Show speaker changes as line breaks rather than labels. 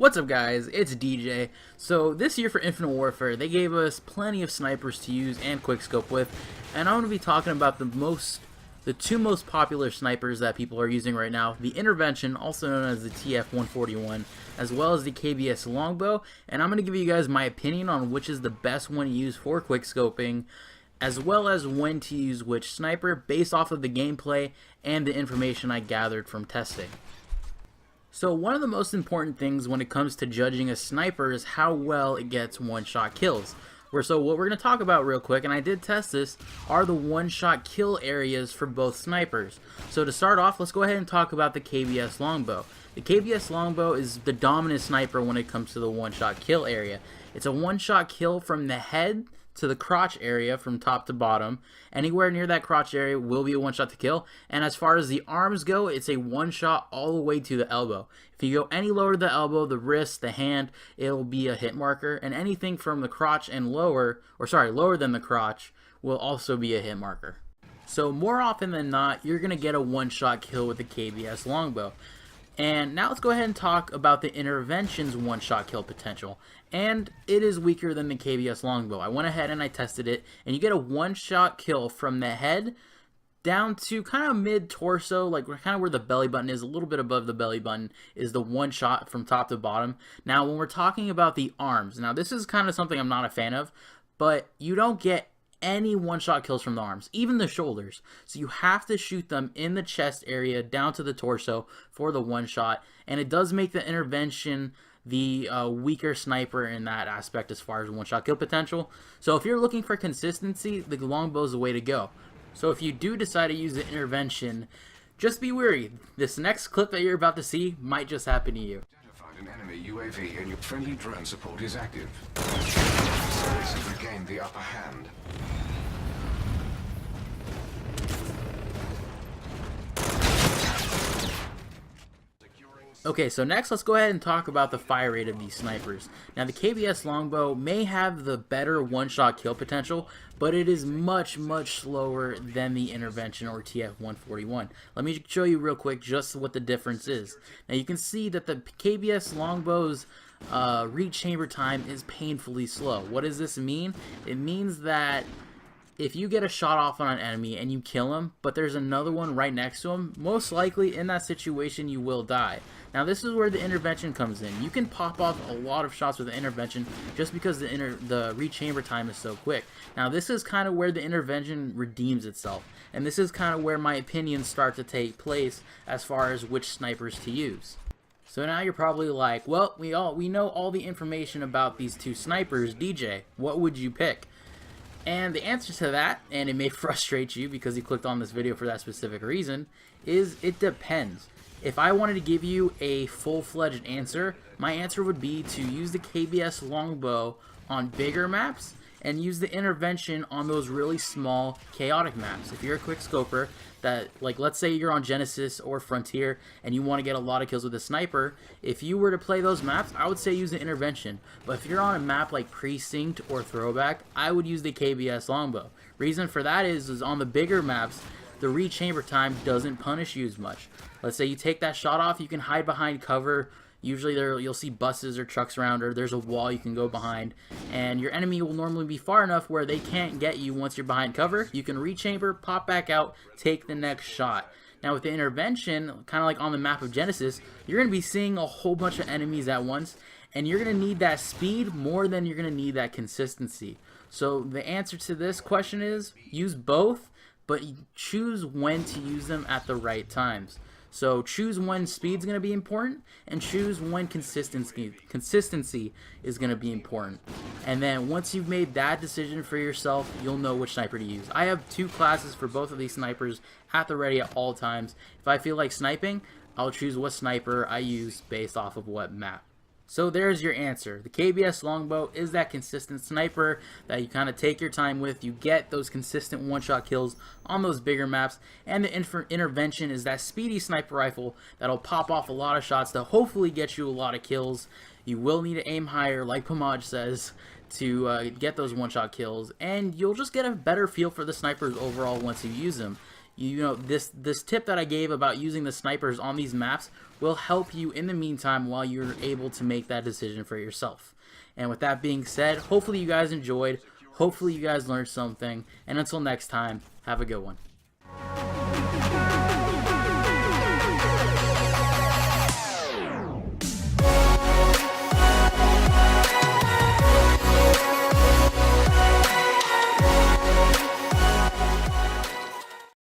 What's up guys, it's DJ. So this year for Infinite Warfare, they gave us plenty of snipers to use and quickscope with, and I'm going to be talking about the two most popular snipers that people are using right now, the Intervention, also known as the TF-141, as well as the KBS Longbow, and I'm going to give you guys my opinion on which is the best one to use for quickscoping, as well as when to use which sniper based off of the gameplay and the information I gathered from testing. So one of the most important things when it comes to judging a sniper is how well it gets one-shot kills. So what we're going to talk about real quick, and I did test this, are the one-shot kill areas for both snipers. So to start off, let's go ahead and talk about the KBS Longbow. The KBS Longbow is the dominant sniper when it comes to the one-shot kill area. It's a one-shot kill from the head to the crotch area from top to bottom. Anywhere near that crotch area will be a one shot to kill, and as far as the arms go, it's a one shot all the way to the elbow. If you go any lower to the elbow, the wrist, the hand, it'll be a hit marker, and anything from the crotch and lower than the crotch will also be a hit marker. So more often than not, you're gonna get a one shot kill with the KBS Longbow. And now let's go ahead and talk about the Intervention's one-shot kill potential. And it is weaker than the KBS Longbow. I went ahead and I tested it, and you get a one-shot kill from the head down to kind of mid-torso, like kind of where the belly button is, a little bit above the belly button, is the one shot from top to bottom. Now, when we're talking about the arms, now this is kind of something I'm not a fan of, but you don't get any one-shot kills from the arms, even the shoulders. So you have to shoot them in the chest area down to the torso for the one shot, and it does make the Intervention the weaker sniper in that aspect as far as one-shot kill potential. So if you're looking for consistency, the Longbow is the way to go. So if you do decide to use the Intervention, just be wary. This next clip that you're about to see might just happen to you.
An enemy UAV and your friendly drone support is active. Adversaries have regained the upper hand.
Okay, so next let's go ahead and talk about the fire rate of these snipers. Now the KBS Longbow may have the better one-shot kill potential, but it is much slower than the Intervention or TF-141. Let me show you real quick just what the difference is. Now you can see that the KBS Longbow's reach chamber time is painfully slow. What does this mean? It means that if you get a shot off on an enemy and you kill him, but there's another one right next to him, most likely in that situation you will die. Now this is where the Intervention comes in. You can pop off a lot of shots with the Intervention just because the reach chamber time is so quick. Now this is kind of where the Intervention redeems itself, and this is kind of where my opinions start to take place as far as which snipers to use. So now you're probably like, well, we know all the information about these two snipers, DJ. What would you pick? And the answer to that, and it may frustrate you because you clicked on this video for that specific reason, is it depends. If I wanted to give you a full-fledged answer, my answer would be to use the KBS Longbow on bigger maps and use the Intervention on those really small, chaotic maps. If you're a quickscoper that, like, let's say you're on Genesis or Frontier and you want to get a lot of kills with a sniper, if you were to play those maps, I would say use the Intervention. But if you're on a map like Precinct or Throwback, I would use the KBS Longbow. Reason for that is on the bigger maps, the reach chamber time doesn't punish you as much. Let's say you take that shot off, you can hide behind cover. Usually you'll see buses or trucks around, or there's a wall you can go behind, and your enemy will normally be far enough where they can't get you once you're behind cover. You can re-chamber, pop back out, take the next shot. Now with the Intervention, kind of like on the map of Genesis, you're going to be seeing a whole bunch of enemies at once, and you're going to need that speed more than you're going to need that consistency. So the answer to this question is use both, but choose when to use them at the right times. So choose when speed's going to be important, and choose when consistency is going to be important. And then once you've made that decision for yourself, you'll know which sniper to use. I have two classes for both of these snipers at the ready at all times. If I feel like sniping, I'll choose what sniper I use based off of what map. So there's your answer. The KBS Longbow is that consistent sniper that you kind of take your time with. You get those consistent one-shot kills on those bigger maps. And the Intervention is that speedy sniper rifle that'll pop off a lot of shots to hopefully get you a lot of kills. You will need to aim higher, like Pamaj says, to get those one-shot kills. And you'll just get a better feel for the snipers overall once you use them. You know, this tip that I gave about using the snipers on these maps will help you in the meantime while you're able to make that decision for yourself. And with that being said, hopefully you guys enjoyed. Hopefully you guys learned something. And until next time, have a good one.